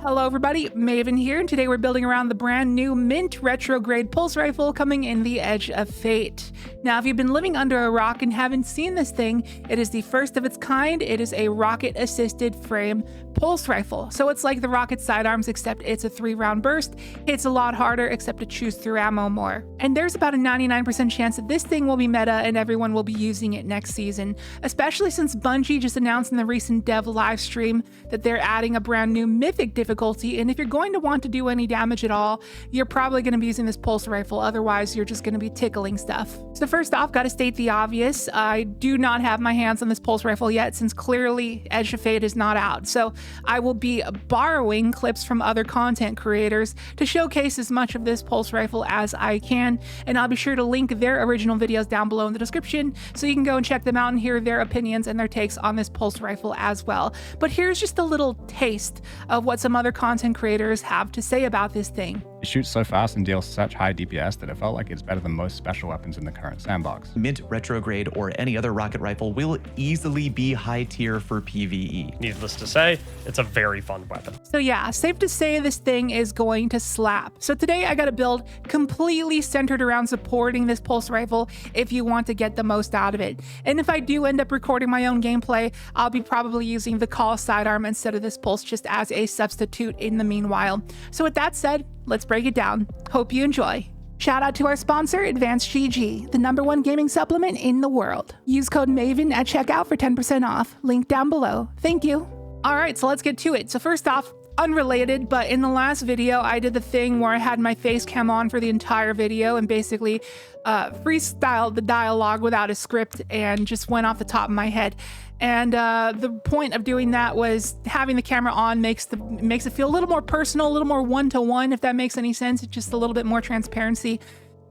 Hello everybody, Maven here, and today we're building around the brand new Mint Retrograde pulse rifle coming in the Edge of Fate. Now, if you've been living under a rock and haven't seen this thing, it is the first of its kind. It is a rocket-assisted frame pulse rifle. So it's like the rocket sidearms, except it's a 3-round burst. Hits a lot harder, except it chews through ammo more. And there's about a 99% chance that this thing will be meta and everyone will be using it next season, especially since Bungie just announced in the recent dev live stream that they're adding a brand new mythic difficulty, and if you're going to want to do any damage at all, you're probably going to be using this pulse rifle, otherwise you're just going to be tickling stuff. So first off, gotta state the obvious, I do not have my hands on this pulse rifle yet, since clearly Edge of Fate is not out, so I will be borrowing clips from other content creators to showcase as much of this pulse rifle as I can, and I'll be sure to link their original videos down below in the description, so you can go and check them out and hear their opinions and their takes on this pulse rifle as well. But here's just a little taste of what some other content creators have to say about this thing. It shoots so fast and deals such high DPS that it felt like it's better than most special weapons in the current sandbox. Mint Retrograde or any other rocket rifle will easily be high tier for PvE. Needless to say, it's a very fun weapon. So yeah, safe to say this thing is going to slap. So today I got a build completely centered around supporting this pulse rifle if you want to get the most out of it. And if I do end up recording my own gameplay, I'll be probably using the call sidearm instead of this pulse just as a substitute in the meanwhile. So with that said, let's break it down. Hope you enjoy. Shout out to our sponsor, Advanced GG, the #1 gaming supplement in the world. Use code MAVEN at checkout for 10% off. Link down below. Thank you. All right, so let's get to it. So first off, unrelated, but in the last video, I did the thing where I had my face cam on for the entire video and basically freestyled the dialogue without a script and just went off the top of my head. And the point of doing that was having the camera on makes it feel a little more personal, a little more one-to-one, if that makes any sense. It's just a little bit more transparency.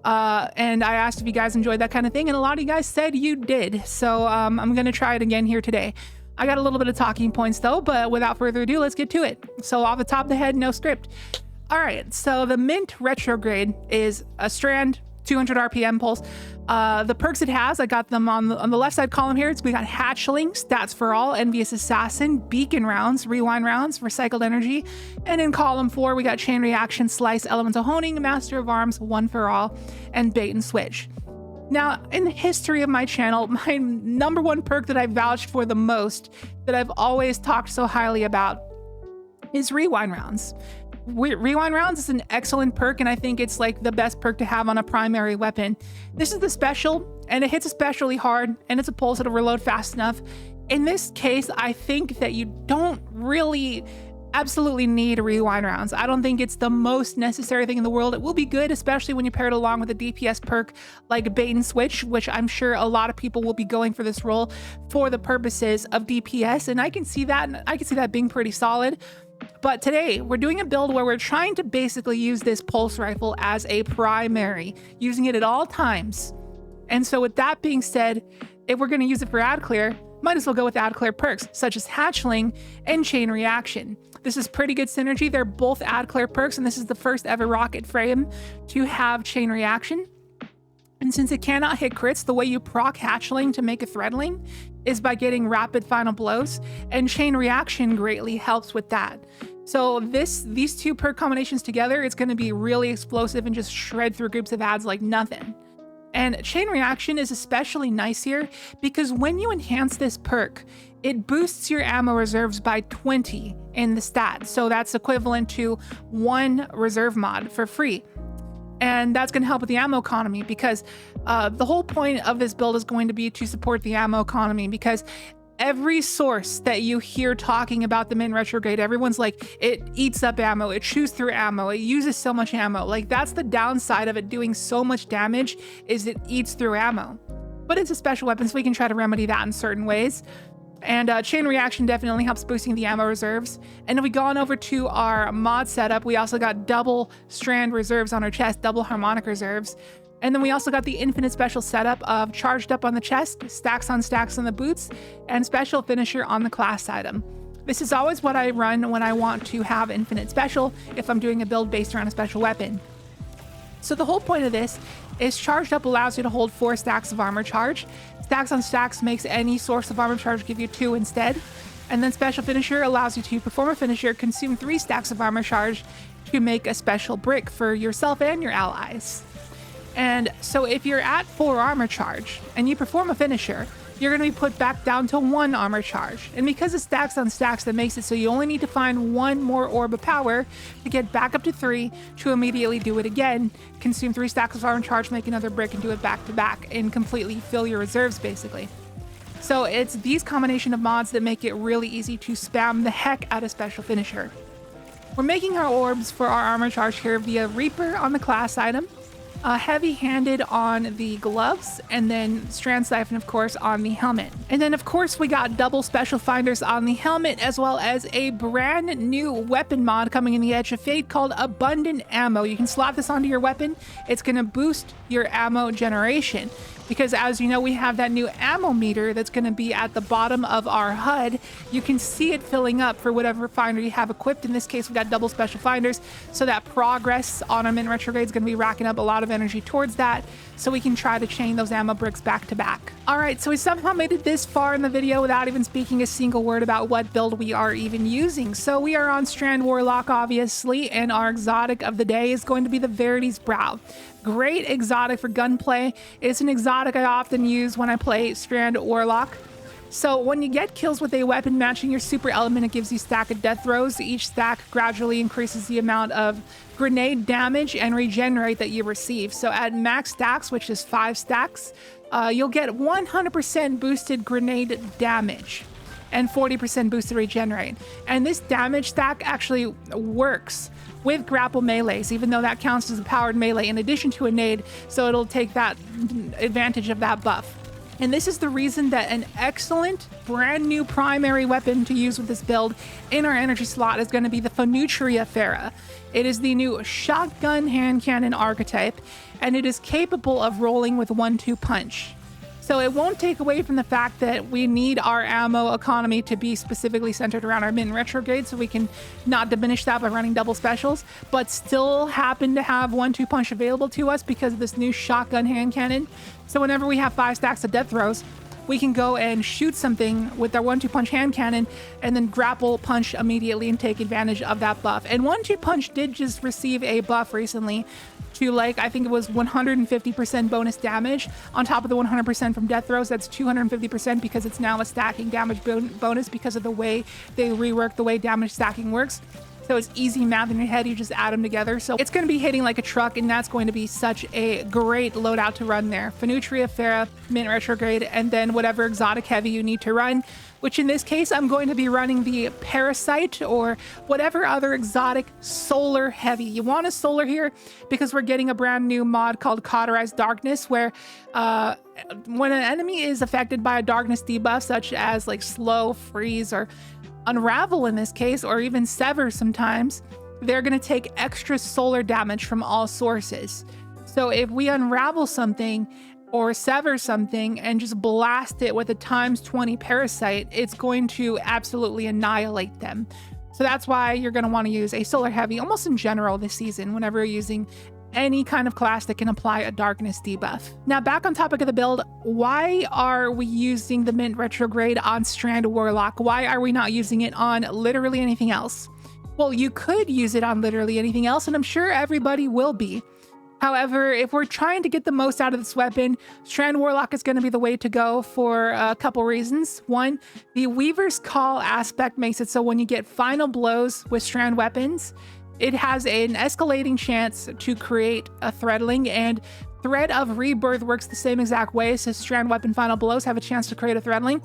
And I asked if you guys enjoyed that kind of thing, and a lot of you guys said you did. So I'm gonna try it again here today. I got a little bit of talking points though, but without further ado, let's get to it. So off the top of the head, no script. All right, so the Mint Retrograde is a Strand 200 RPM pulse. The perks it has, I got them on the left side column here. We got Hatchling, Stats for All, Envious Assassin, Beacon Rounds, Rewind Rounds, Recycled Energy. And in column 4, we got Chain Reaction, Slice, Elemental Honing, Master of Arms, One for All, and Bait and Switch. Now, in the history of my channel, my #1 perk that I vouched for the most, that I've always talked so highly about, is Rewind Rounds. Rewind Rounds is an excellent perk, and I think it's like the best perk to have on a primary weapon. This is the special, and it hits especially hard, and it's a pulse that'll reload fast enough. In this case, I think that you don't really absolutely need Rewind Rounds. I don't think it's the most necessary thing in the world. It will be good, especially when you pair it along with a DPS perk like Bait and Switch, which I'm sure a lot of people will be going for this role for the purposes of DPS, and I can see that, and I can see that being pretty solid. But today, we're doing a build where we're trying to basically use this pulse rifle as a primary, using it at all times. And so with that being said, if we're going to use it for ad clear, might as well go with ad clear perks, such as Hatchling and Chain Reaction. This is pretty good synergy. They're both ad clear perks, and this is the first ever rocket frame to have Chain Reaction. And since it cannot hit crits, the way you proc Hatchling to make a Threadling is by getting rapid final blows, and Chain Reaction greatly helps with that. So these two perk combinations together, it's going to be really explosive and just shred through groups of ads like nothing. And Chain Reaction is especially nice here because when you enhance this perk, it boosts your ammo reserves by 20 in the stat. So that's equivalent to 1 reserve mod for free. And that's going to help with the ammo economy because the whole point of this build is going to be to support the ammo economy, because every source that you hear talking about the Mint Retrograde, everyone's like, it eats up ammo, it chews through ammo, it uses so much ammo. Like, that's the downside of it doing so much damage, is it eats through ammo. But it's a special weapon, so we can try to remedy that in certain ways. And Chain Reaction definitely helps boosting the ammo reserves. And if we go on over to our mod setup, we also got double Strand reserves on our chest, double harmonic reserves. And then we also got the infinite special setup of charged up on the chest, stacks on the boots, and special finisher on the class item. This is always what I run when I want to have infinite special, if I'm doing a build based around a special weapon. So the whole point of this is charged up allows you to hold 4 stacks of armor charge. Stacks on stacks makes any source of armor charge give you 2 instead. And then special finisher allows you to perform a finisher, consume 3 stacks of armor charge to make a special brick for yourself and your allies. And so if you're at 4 armor charge and you perform a finisher, you're going to be put back down to 1 armor charge. And because it's stacks on stacks, that makes it so you only need to find 1 more orb of power to get back up to 3 to immediately do it again, consume 3 stacks of armor charge, make another brick, and do it back to back and completely fill your reserves basically. So it's these combination of mods that make it really easy to spam the heck out of special finisher. We're making our orbs for our armor charge here via Reaper on the class item, heavy-handed on the gloves, and then Strand Siphon, of course, on the helmet. And then, of course, we got double special finders on the helmet, as well as a brand new weapon mod coming in the Edge of Fate called Abundant Ammo. You can slot this onto your weapon. It's going to boost your ammo generation. Because as you know, we have that new ammo meter that's going to be at the bottom of our HUD. You can see it filling up for whatever finder you have equipped. In this case, we got double special finders, so that progress on our Mint Retrograde is going to be racking up a lot of energy towards that, so we can try to chain those ammo bricks back to back. All right, so we somehow made it this far in the video without even speaking a single word about what build we are even using. So we are on Strand Warlock, obviously, and our exotic of the day is going to be the Verity's Brow. Great exotic for gunplay. It's an exotic I often use when I play Strand Warlock. So when you get kills with a weapon matching your super element, it gives you stack of death throws. Each stack gradually increases the amount of grenade damage and regenerate that you receive. So at max stacks, which is 5 stacks, you'll get 100% boosted grenade damage and 40% boosted regenerate. And this damage stack actually works with grapple melees, even though that counts as a powered melee in addition to a nade, so it'll take that advantage of that buff. And this is the reason that an excellent brand new primary weapon to use with this build in our energy slot is going to be the Fenutria Farah. It is the new shotgun hand cannon archetype, and it is capable of rolling with 1-2 punch. So it won't take away from the fact that we need our ammo economy to be specifically centered around our Mint Retrograde, so we can not diminish that by running double specials, but still happen to have 1-2 punch available to us because of this new shotgun hand cannon. So whenever we have 5 stacks of death throws, we can go and shoot something with our 1-2 punch hand cannon and then grapple punch immediately and take advantage of that buff. And 1-2 punch did just receive a buff recently to, like, I think it was 150% bonus damage on top of the 100% from death throws. That's 250% because it's now a stacking damage bonus because of the way they rework the way damage stacking works. So it's easy math in your head, you just add them together. So it's going to be hitting like a truck, and that's going to be such a great loadout to run there. Fenutria Farah, Mint Retrograde, and then whatever exotic heavy you need to run, which in this case, I'm going to be running the Parasite or whatever other exotic solar heavy. You want a solar here because we're getting a brand new mod called Cauterized Darkness, where when an enemy is affected by a darkness debuff, such as like slow, freeze, or unravel in this case, or even sever sometimes, they're going to take extra solar damage from all sources. So if we unravel something or sever something and just blast it with a ×20 parasite, it's going to absolutely annihilate them. So that's why you're going to want to use a solar heavy almost in general this season whenever you're using any kind of class that can apply a darkness debuff. Now, back on topic of the build, why are we using the Mint Retrograde on Strand Warlock? Why are we not using it on literally anything else? Well, you could use it on literally anything else, and I'm sure everybody will be. However, if we're trying to get the most out of this weapon, Strand Warlock is going to be the way to go for a couple reasons. One, the Weaver's Call aspect makes it so when you get final blows with Strand weapons, it has an escalating chance to create a threadling, and Thread of Rebirth works the same exact way, so Strand weapon final blows have a chance to create a threadling.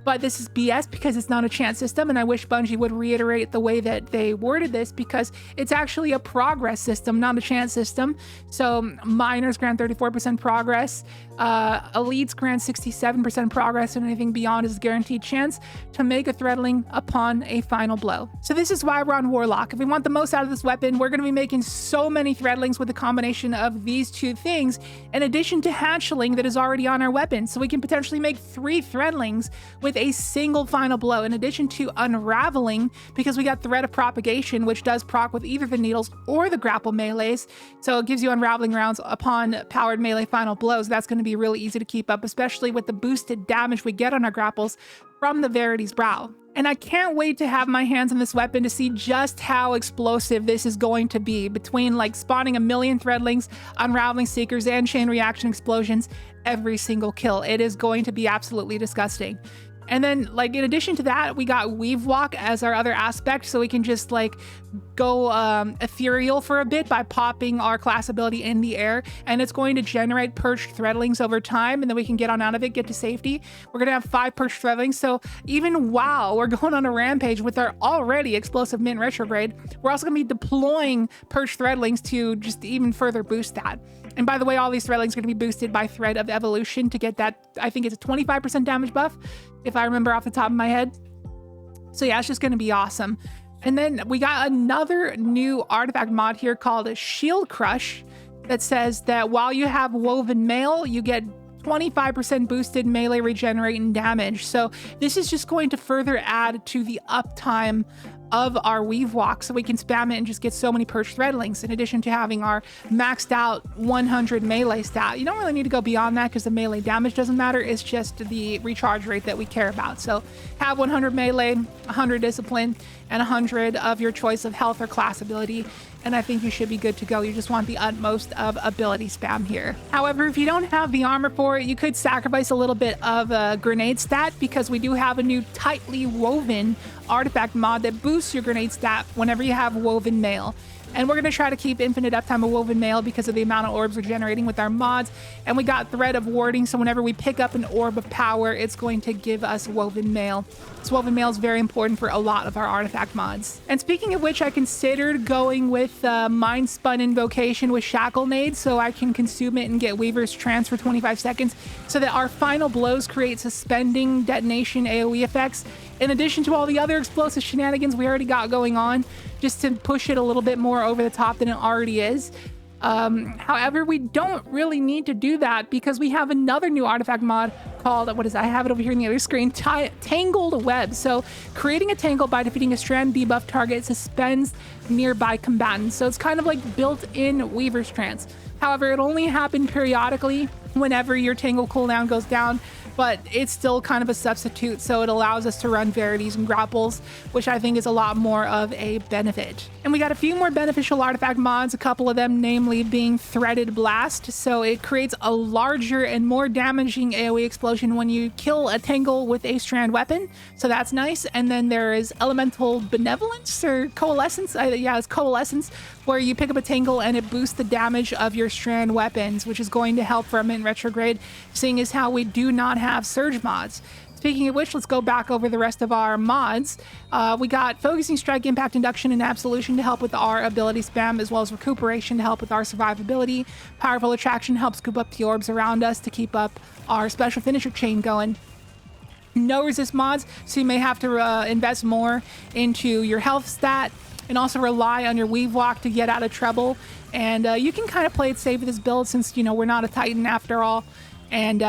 But this is BS because it's not a chance system, and I wish Bungie would reiterate the way that they worded this, because it's actually a progress system, not a chance system. So minors grant 34% progress, elites grant 67% progress, and anything beyond is guaranteed chance to make a threadling upon a final blow. So this is why we're on Warlock. If we want the most out of this weapon, we're going to be making so many threadlings with a combination of these two things, in addition to hatchling that is already on our weapon. So we can potentially make 3 threadlings with a single final blow, in addition to unraveling, because we got Thread of Propagation, which does proc with either the needles or the grapple melees. So it gives you unraveling rounds upon powered melee final blows. That's going to be really easy to keep up, especially with the boosted damage we get on our grapples from the Verity's Brow. And I can't wait to have my hands on this weapon to see just how explosive this is going to be, between like spawning 1,000,000 threadlings, unraveling seekers, and chain reaction explosions every single kill. It is going to be absolutely disgusting. And then, like, in addition to that, we got Weave Walk as our other aspect, so we can just like go ethereal for a bit by popping our class ability in the air, and it's going to generate perched threadlings over time, and then we can get on out of it, get to safety. We're gonna have 5 perched threadlings, so even while we're going on a rampage with our already explosive Mint Retrograde, we're also gonna be deploying perched threadlings to just even further boost that. And by the way, all these threadlings are going to be boosted by Thread of Evolution to get that, I think it's a 25% damage buff, if I remember off the top of my head. So yeah, it's just going to be awesome. And then we got another new artifact mod here called a Shield Crush that says that while you have Woven Mail, you get 25% boosted melee regenerating damage. So this is just going to further add to the uptime of our Weave Walk, so we can spam it and just get so many perched threadlings, in addition to having our maxed out 100 melee stat. You don't really need to go beyond that because the melee damage doesn't matter. It's just the recharge rate that we care about. So have 100 melee, 100 discipline, and 100 of your choice of health or class ability, and I think you should be good to go. You just want the utmost of ability spam here. However, if you don't have the armor for it, you could sacrifice a little bit of a grenade stat, because we do have a new tightly woven artifact mod that boosts your grenade stat whenever you have Woven Mail. And we're going to try to keep infinite uptime of Woven Mail because of the amount of orbs we're generating with our mods. And we got Thread of Warding, so whenever we pick up an orb of power, it's going to give us Woven Mail. So Woven Mail is very important for a lot of our artifact mods. And speaking of which, I considered going with Mind Spun Invocation with Shackle Nade, so I can consume it and get Weaver's Trance for 25 seconds, so that our final blows create suspending detonation AoE effects, in addition to all the other explosive shenanigans we already got going on, just to push it a little bit more over the top than it already is. However, we don't really need to do that because we have another new artifact mod called, what is that? I have it over here on the other screen, Tangled Web. So creating a tangle by defeating a Strand debuff target suspends nearby combatants. So it's kind of like built-in Weaver's Trance. However, it only happens periodically whenever your tangle cooldown goes down, but it's still kind of a substitute, so it allows us to run Verities and Grapples, which I think is a lot more of a benefit. And we got a few more beneficial artifact mods, a couple of them namely being Threaded Blast, so it creates a larger and more damaging AoE explosion when you kill a tangle with a Strand weapon, so that's nice. And then there is Elemental Benevolence or Coalescence, yeah, it's Coalescence, where you pick up a tangle and it boosts the damage of your Strand weapons, which is going to help for a Mint Retrograde, seeing as how we do not have Surge mods. Speaking of which, let's go back over the rest of our mods. We got Focusing Strike, Impact Induction, and Absolution to help with our ability spam, as well as Recuperation to help with our survivability. Powerful Attraction helps scoop up the orbs around us to keep up our special finisher chain going. No resist mods, so you may have to invest more into your health stat, and also rely on your Weave Walk to get out of trouble. And you can kind of play it safe with this build, since, you know, we're not a Titan after all. And,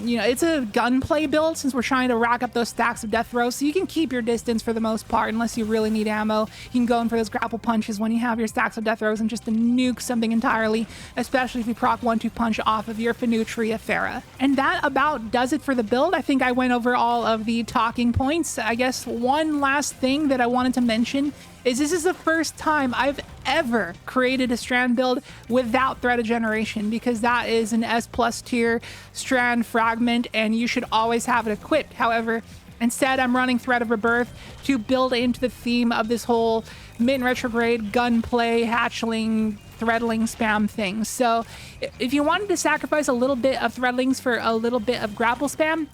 you know, it's a gunplay build since we're trying to rack up those stacks of death throws. So you can keep your distance for the most part, unless you really need ammo. You can go in for those grapple punches when you have your stacks of death throws and just to nuke something entirely, especially if you proc 1-2 punch off of your Fenutria Farah. And that about does it for the build. I think I went over all of the talking points. I guess one last thing that I wanted to mention is this is the first time I've ever created a Strand build without Thread of Generation, because that is an S+ tier Strand fragment and you should always have it equipped. However, instead I'm running Thread of Rebirth to build into the theme of this whole Mint Retrograde gunplay hatchling threadling spam thing. So if you wanted to sacrifice a little bit of threadlings for a little bit of grapple spam,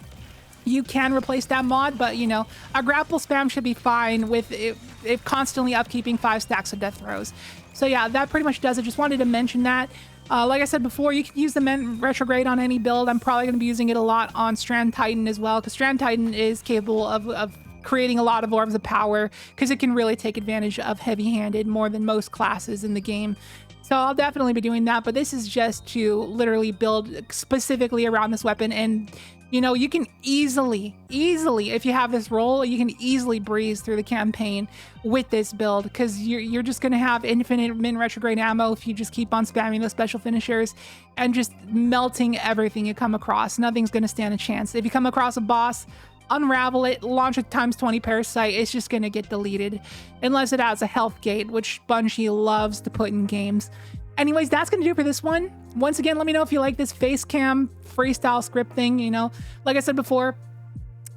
you can replace that mod, but you know, a grapple spam should be fine with it constantly upkeeping 5 stacks of death throws. So yeah, that pretty much does it. Just wanted to mention that. Like I said before, you can use the Mint Retrograde on any build. I'm probably going to be using it a lot on Strand Titan as well, because Strand Titan is capable of creating a lot of orbs of power, because it can really take advantage of heavy-handed more than most classes in the game. So I'll definitely be doing that, but this is just to literally build specifically around this weapon. And you know, you can easily, if you have this role, you can easily breeze through the campaign with this build, because you're just going to have infinite Mint Retrograde ammo if you just keep on spamming those special finishers and just melting everything you come across. Nothing's going to stand a chance. If you come across a boss, unravel it, launch a ×20 parasite, it's just gonna get deleted unless it has a health gate, which Bungie loves to put in games. Anyways, that's gonna do it for this one. Once again, let me know if you like this face cam freestyle script thing. You know, like I said before,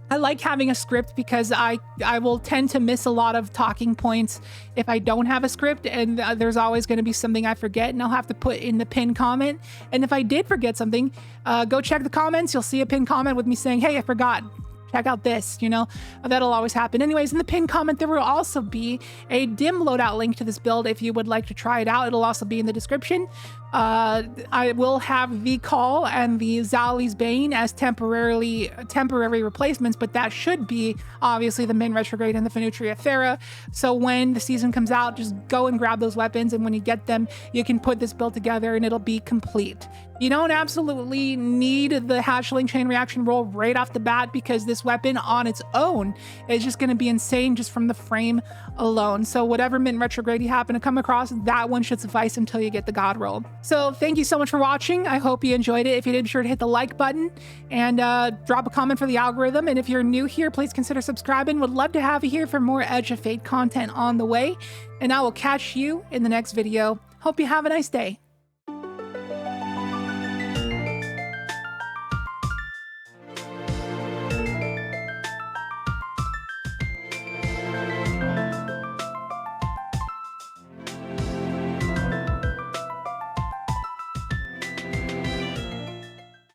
I like having a script because I will tend to miss a lot of talking points if I don't have a script, and there's always going to be something I forget and I'll have to put in the pinned comment. And if I did forget something, go check the comments. You'll see a pinned comment with me saying, hey, I forgot. Check out this, you know, that'll always happen. Anyways, in the pinned comment, there will also be a dim loadout link to this build if you would like to try it out. It'll also be in the description. I will have the Call and the Zali's Bane as temporary replacements, but that should be obviously the Mint Retrograde and the Fenutria Thera. So when the season comes out, just go and grab those weapons, and when you get them, you can put this build together and it'll be complete. You don't absolutely need the hatchling chain reaction roll right off the bat, because this weapon on its own is just going to be insane just from the frame alone. So whatever Mint Retrograde you happen to come across, that one should suffice until you get the God roll. So thank you so much for watching. I hope you enjoyed it. If you did, be sure to hit the like button and drop a comment for the algorithm. And if you're new here, please consider subscribing. Would love to have you here for more Edge of Fate content on the way. And I will catch you in the next video. Hope you have a nice day.